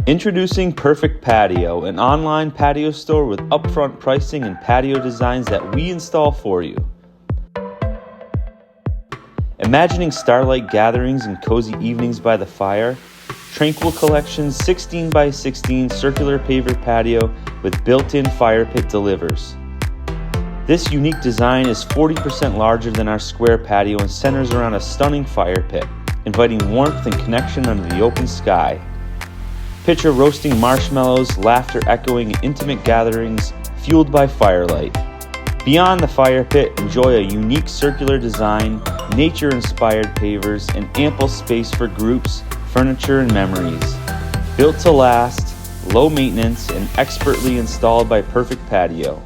Introducing Perfect Patio, an online patio store with upfront pricing and patio designs that we install for you. Imagining starlight gatherings and cozy evenings by the fire, Tranquil Collection's 16 by 16 circular paver patio with built-in fire pit delivers. This unique design is 40% larger than our square patio and centers around a stunning fire pit, inviting warmth and connection under the open sky. Picture roasting marshmallows, laughter echoing intimate gatherings fueled by firelight. Beyond the fire pit, enjoy a unique circular design, nature-inspired pavers, and ample space for groups, furniture, and memories. Built to last, low maintenance, and expertly installed by Perfect Patio.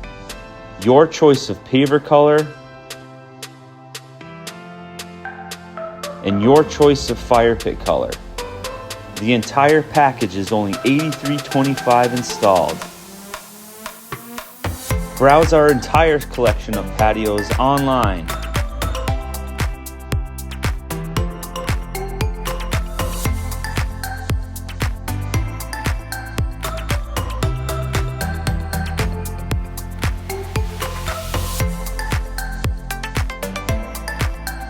Your choice of paver color and your choice of fire pit color. The entire package is only $83.25 installed. Browse our entire collection of patios online.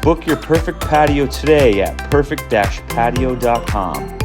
Book your perfect patio today at perfect-patio.com.